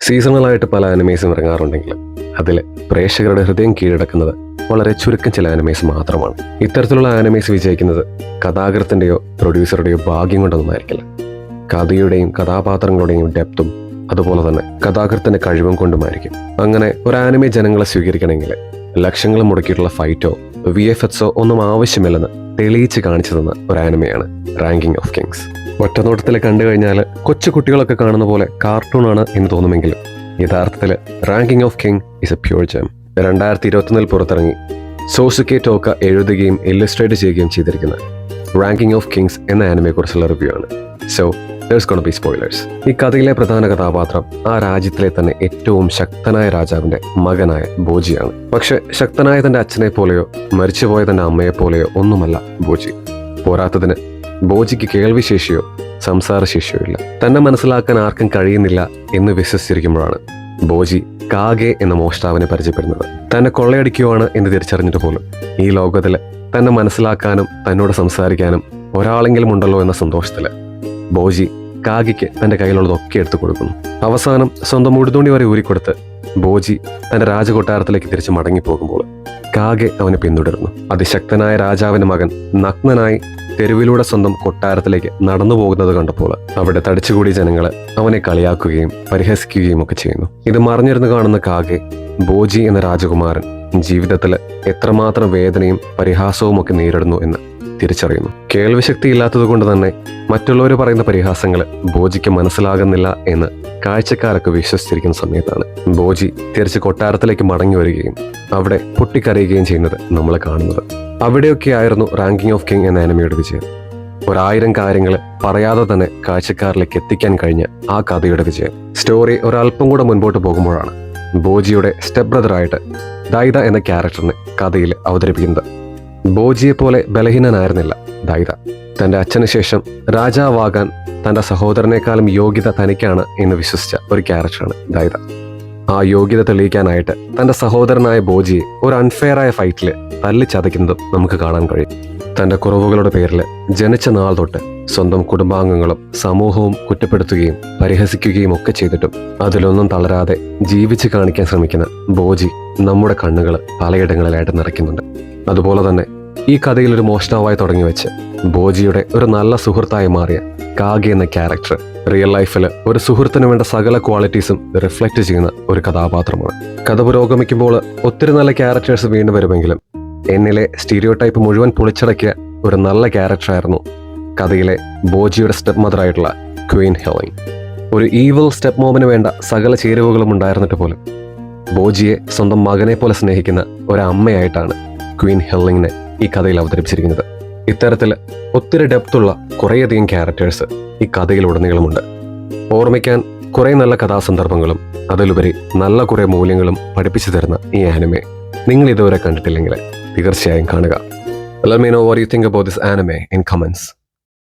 സീസണലായിട്ട് പല ആനിമേസും ഇറങ്ങാറുണ്ടെങ്കിലും അതിൽ പ്രേക്ഷകരുടെ ഹൃദയം കീഴടക്കുന്നത് വളരെ ചുരുക്കം ചില ആനിമേസ് മാത്രമാണ്. ഇത്തരത്തിലുള്ള ആനിമേസ് വിജയിക്കുന്നത് കഥാകൃത്തിൻ്റെയോ പ്രൊഡ്യൂസറുടെയോ ഭാഗ്യം കൊണ്ടൊന്നുമായിരിക്കില്ല. കഥയുടെയും കഥാപാത്രങ്ങളുടെയും ഡെപ്തും അതുപോലെ തന്നെ കഥാകൃത്തിന്റെ കഴിവും കൊണ്ടുമായിരിക്കും. അങ്ങനെ ഒരു ആനിമെ ജനങ്ങളെ സ്വീകരിക്കണമെങ്കിൽ ലക്ഷങ്ങൾ മുടക്കിയിട്ടുള്ള ഫൈറ്റോ VFX ഒന്നും ആവശ്യമില്ലെന്ന് തെളിയിച്ച് കാണിച്ചു തന്ന ഒരു ആനിമയാണ് റാങ്കിങ് ഓഫ് കിങ്സ്. ഒറ്റനോട്ടത്തിൽ കണ്ടു കഴിഞ്ഞാൽ കൊച്ചു കുട്ടികളൊക്കെ കാണുന്ന പോലെ കാർട്ടൂണാണ് എന്ന് തോന്നുമെങ്കിലും യഥാർത്ഥത്തിൽ ranking of king is a pure gem. 2021 പുറത്തിറങ്ങി സോസുക്കെ ടോക്ക എഴുതുകയും ഇല്ലസ്ട്രേറ്റ് ചെയ്യുകയും ചെയ്തിരിക്കുന്ന റാങ്കിങ് ഓഫ് കിങ്സ് എന്ന ആനിമയെ കുറിച്ചുള്ള റിവ്യൂ ആണ്. So there's gonna be spoilers. ഈ കഥയിലെ പ്രധാന കഥാപാത്രം ആ രാജ്യത്തിലെ തന്നെ ഏറ്റവും ശക്തനായ രാജാവിന്റെ മകനായ ബോജിയാണ്. പക്ഷെ ശക്തനായ തന്റെ അച്ഛനെ പോലെയോ മരിച്ചുപോയ തന്റെ അമ്മയെ പോലെയോ ഒന്നുമല്ല ബോജി. പോരാത്തതിന് ബോജിക്ക് കേൾവിശേഷിയോ സംസാരശേഷിയോ ഇല്ല. തന്നെ മനസ്സിലാക്കാൻ ആർക്കും കഴിയുന്നില്ല എന്ന് വിശ്വസിച്ചിരിക്കുമ്പോഴാണ് ബോജി കാഗെ എന്ന മോഷ്ടാവിനെ പരിചയപ്പെടുന്നത്. തന്നെ കൊള്ളയടിക്കുവാണ് എന്ന് തിരിച്ചറിഞ്ഞിട്ട് പോലും ഈ ലോകത്തിൽ തന്നെ മനസ്സിലാക്കാനും തന്നോട് സംസാരിക്കാനും ഒരാളെങ്കിലും ഉണ്ടല്ലോ എന്ന സന്തോഷത്തില് ബോജി കാഗയ്ക്ക് തന്റെ കയ്യിലുള്ളതൊക്കെ എടുത്തു കൊടുക്കുന്നു. അവസാനം സ്വന്തം ഉടുതുണി വരെ ഊരിക്കൊടുത്ത് ബോജി തന്റെ രാജകൊട്ടാരത്തിലേക്ക് തിരിച്ച് മടങ്ങിപ്പോകുമ്പോൾ കാഗെ അവനെ പിന്തുടരുന്നു. അതിശക്തനായ രാജാവിന്റെ മകൻ നഗ്നനായി തെരുവിലൂടെ സ്വന്തം കൊട്ടാരത്തിലേക്ക് നടന്നു പോകുന്നത് കണ്ടപ്പോൾ അവിടെ തടിച്ചുകൂടിയ ജനങ്ങൾ അവനെ കളിയാക്കുകയും പരിഹസിക്കുകയും ഒക്കെ ചെയ്യുന്നു. ഇത് മറിഞ്ഞിരുന്ന് കാണുന്ന കാഗെ ബോജി എന്ന രാജകുമാരൻ ജീവിതത്തിൽ എത്രമാത്രം വേദനയും പരിഹാസവും ഒക്കെ നേരിടുന്നു എന്ന് തിരിച്ചറിയുന്നു. കേൾവിശക്തി ഇല്ലാത്തത് കൊണ്ട് തന്നെ മറ്റുള്ളവർ പറയുന്ന പരിഹാസങ്ങൾ ബോജിക്ക് മനസ്സിലാകുന്നില്ല എന്ന് കാഴ്ചക്കാരൊക്കെ വിശ്വസിച്ചിരിക്കുന്ന സമയത്താണ് ബോജി തിരിച്ച് കൊട്ടാരത്തിലേക്ക് മടങ്ങി വരികയും അവിടെ പൊട്ടിക്കരയുകയും ചെയ്യുന്നത് നമ്മൾ കാണുന്നത്. അവിടെയൊക്കെ ആയിരുന്നു റാങ്കിങ് ഓഫ് കിങ് എന്ന ആനിമയുടെ വിജയം. 1000 കാര്യങ്ങൾ പറയാതെ തന്നെ കാഴ്ചക്കാരിലേക്ക് എത്തിക്കാൻ കഴിഞ്ഞ ആ കഥയുടെ വിജയം. സ്റ്റോറി ഒരല്പം കൂടെ മുൻപോട്ട് പോകുമ്പോഴാണ് ബോജിയുടെ സ്റ്റെപ്പ് ബ്രദറായിട്ട് ദൈത എന്ന ക്യാരക്ടറിനെ കഥയിൽ അവതരിപ്പിക്കുന്നത്. ബോജിയെ പോലെ ബലഹീനനായിരുന്നില്ല ദൈത. തന്റെ അച്ഛന് ശേഷം രാജാവാകാൻ തന്റെ സഹോദരനേക്കാളും യോഗ്യത തനിക്കാണ് എന്ന് വിശ്വസിച്ച ഒരു ക്യാരക്ടറാണ് ദൈത. ആ യോഗ്യത തെളിയിക്കാനായിട്ട് തന്റെ സഹോദരനായ ബോജിയെ ഒരു അൺഫെയറായ ഫൈറ്റിൽ തല്ലിച്ചതയ്ക്കുന്നതും നമുക്ക് കാണാൻ കഴിയും. തന്റെ കുറവുകളുടെ പേരിൽ ജനിച്ച നാൾ തൊട്ട് സ്വന്തം കുടുംബാംഗങ്ങളും സമൂഹവും കുറ്റപ്പെടുത്തുകയും പരിഹസിക്കുകയും ഒക്കെ ചെയ്തിട്ടും അതിലൊന്നും തളരാതെ ജീവിച്ച് കാണിക്കാൻ ശ്രമിക്കുന്ന ബോജി നമ്മുടെ കണ്ണുകൾ പലയിടങ്ങളിലായിട്ട് നിറയ്ക്കുന്നുണ്ട്. അതുപോലെ തന്നെ ഈ കഥയിൽ ഒരു മോഷ്ടാവായി തുടങ്ങി വെച്ച് ബോജിയുടെ ഒരു നല്ല സുഹൃത്തായി മാറിയ കാഗെ എന്ന ക്യാരക്ടർ റിയൽ ലൈഫിൽ ഒരു സുഹൃത്തിന് വേണ്ട സകല ക്വാളിറ്റീസും റിഫ്ലക്റ്റ് ചെയ്യുന്ന ഒരു കഥാപാത്രമാണ്. കഥ പുരോഗമിക്കുമ്പോൾ ഒത്തിരി നല്ല ക്യാരക്ടേഴ്സ് വീണ്ടും വരുമെങ്കിലും എന്നിലെ സ്റ്റീരിയോ ടൈപ്പ് മുഴുവൻ പൊളിച്ചടക്കിയ ഒരു നല്ല ക്യാരക്ടറായിരുന്നു കഥയിലെ ബോജിയുടെ സ്റ്റെപ്പ് മദറായിട്ടുള്ള ക്വീൻ ഹെല്ലിംഗ്. ഒരു ഈവിൾ സ്റ്റെപ്പ് മോമിന് വേണ്ട സകല ചേരുവകളും ഉണ്ടായിരുന്നിട്ട് പോലും ബോജിയെ സ്വന്തം മകനെ പോലെ സ്നേഹിക്കുന്ന ഒരമ്മയായിട്ടാണ് ക്വീൻ ഹെല്ലിങ്ങിനെ ഈ കഥയിൽ അവതരിപ്പിച്ചിരിക്കുന്നത്. ഇത്തരത്തിൽ ഒത്തിരി ഡെപ്തുള്ള കുറേയധികം ക്യാരക്ടേഴ്സ് ഈ കഥയിൽ ഉടനീളമുണ്ട്. ഓർമ്മിക്കാൻ കുറേ നല്ല കഥാസന്ദർഭങ്ങളും അതിലുപരി നല്ല കുറേ മൂല്യങ്ങളും പഠിപ്പിച്ചു തരുന്ന ഈ ആനിമെ നിങ്ങൾ ഇതുവരെ കണ്ടിട്ടില്ലെങ്കിൽ തീർച്ചയായും കാണുക. Let me know what you think about this anime in comments.